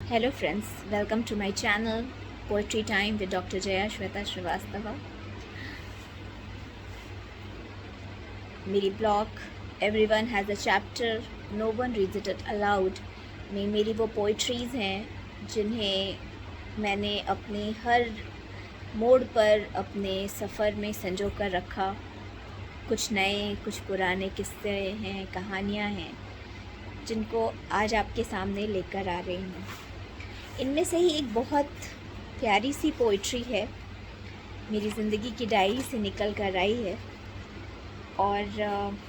Hello friends, welcome to my channel Poetry Time with Dr. Jaya Shweta Srivastava. मेरी blog Everyone has a chapter, no one reads it aloud में मेरी वो poetries हैं जिन्हें मैंने अपने हर मोड़ पर अपने सफ़र में संजो कर रखा। कुछ नए कुछ पुराने किस्से हैं, कहानियाँ हैं जिनको आज आपके सामने लेकर आ रही हूँ। इनमें से ही एक बहुत प्यारी सी पोइट्री है, मेरी ज़िंदगी की डायरी से निकल कर आई है। और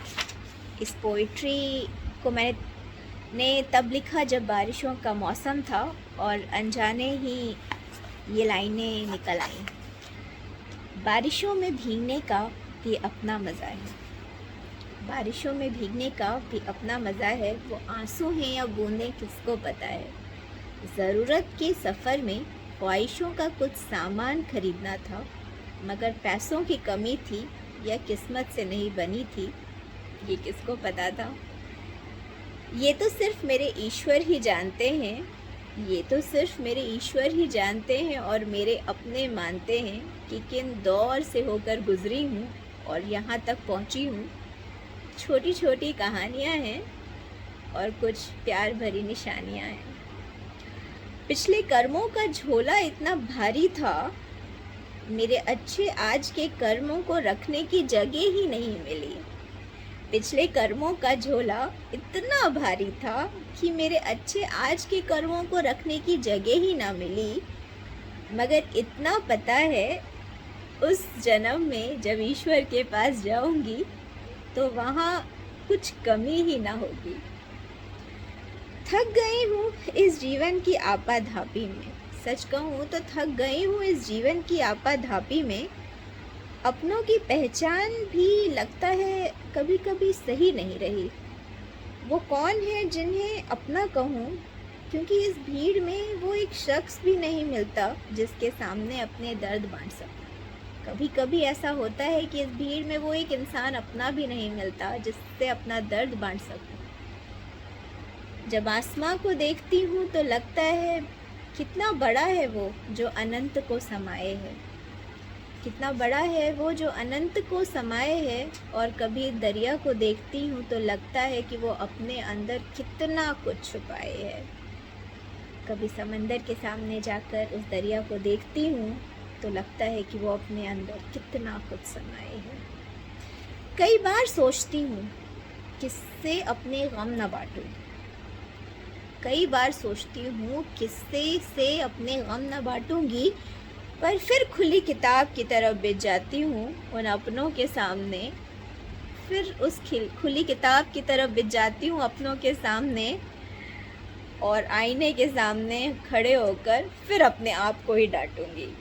इस पोइट्री को मैंने तब लिखा जब बारिशों का मौसम था और अनजाने ही ये लाइनें निकल आईं। बारिशों में भीगने का भी अपना मज़ा है, बारिशों में भीगने का भी अपना मज़ा है। वो आंसू हैं या बूंदें किसको पता है। ज़रूरत के सफ़र में ख्वाहिशों का कुछ सामान ख़रीदना था, मगर पैसों की कमी थी या किस्मत से नहीं बनी थी, ये किसको पता था। ये तो सिर्फ़ मेरे ईश्वर ही जानते हैं, ये तो सिर्फ़ मेरे ईश्वर ही जानते हैं और मेरे अपने मानते हैं कि किन दौर से होकर गुज़री हूँ और यहाँ तक पहुँची हूँ। छोटी छोटी कहानियाँ हैं और कुछ प्यार भरी निशानियाँ हैं। पिछले कर्मों का झोला इतना भारी था, मेरे अच्छे आज के कर्मों को रखने की जगह ही नहीं मिली। पिछले कर्मों का झोला इतना भारी था कि मेरे अच्छे आज के कर्मों को रखने की जगह ही ना मिली। मगर इतना पता है, उस जन्म में जब ईश्वर के पास जाऊंगी तो वहाँ कुछ कमी ही ना होगी। थक गई हूँ इस जीवन की आपाधापी में, सच कहूँ तो थक गई हूँ इस जीवन की आपाधापी में। अपनों की पहचान भी लगता है कभी कभी सही नहीं रही। वो कौन है जिन्हें अपना कहूँ, क्योंकि इस भीड़ में वो एक शख्स भी नहीं मिलता जिसके सामने अपने दर्द बांट सकूँ। कभी कभी ऐसा होता है कि इस भीड़ में वो एक इंसान अपना भी नहीं मिलता जिससे अपना दर्द बांट सकूँ। जब आसमां को देखती हूँ तो लगता है कितना बड़ा है वो जो अनंत को समाये है, कितना बड़ा है वो जो अनंत को समाये है। और कभी दरिया को देखती हूँ तो लगता है कि वो अपने अंदर कितना कुछ छुपाए है। कभी समंदर के सामने जाकर उस दरिया को देखती हूँ तो लगता है कि वो अपने अंदर कितना कुछ समाये है। कई बार सोचती हूँ किससे अपने गम न बांटूं, कई बार सोचती हूँ किससे से अपने गम न बांटूंगी, पर फिर खुली किताब की तरफ बिछ जाती हूँ उन अपनों के सामने। फिर उस खुली किताब की तरफ बिछ जाती हूँ अपनों के सामने और आईने के सामने खड़े होकर फिर अपने आप को ही डांटूंगी।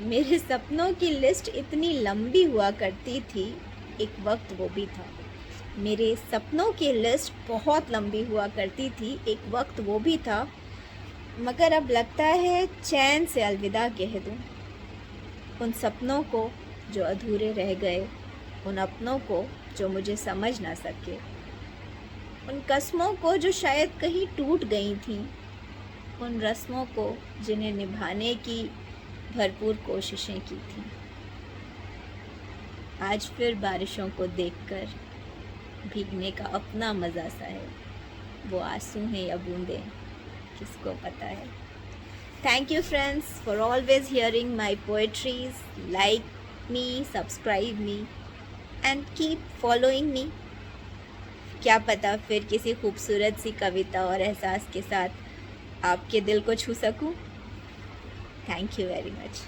मेरे सपनों की लिस्ट इतनी लंबी हुआ करती थी, एक वक्त वो भी था। मेरे सपनों की लिस्ट बहुत लंबी हुआ करती थी, एक वक्त वो भी था। मगर अब लगता है चैन से अलविदा कह दूं उन सपनों को जो अधूरे रह गए, उन अपनों को जो मुझे समझ ना सके, उन कस्मों को जो शायद कहीं टूट गई थी, उन रस्मों को जिन्हें निभाने की भरपूर कोशिशें की थी। आज फिर बारिशों को देखकर भीगने का अपना मज़ा सा है। वो आंसू हैं या बूंदें किसको पता है। Thank you friends for always hearing my poetries. Like me, subscribe me and keep following me. क्या पता फिर किसी खूबसूरत सी कविता और एहसास के साथ आपके दिल को छू सकूं। Thank you very much.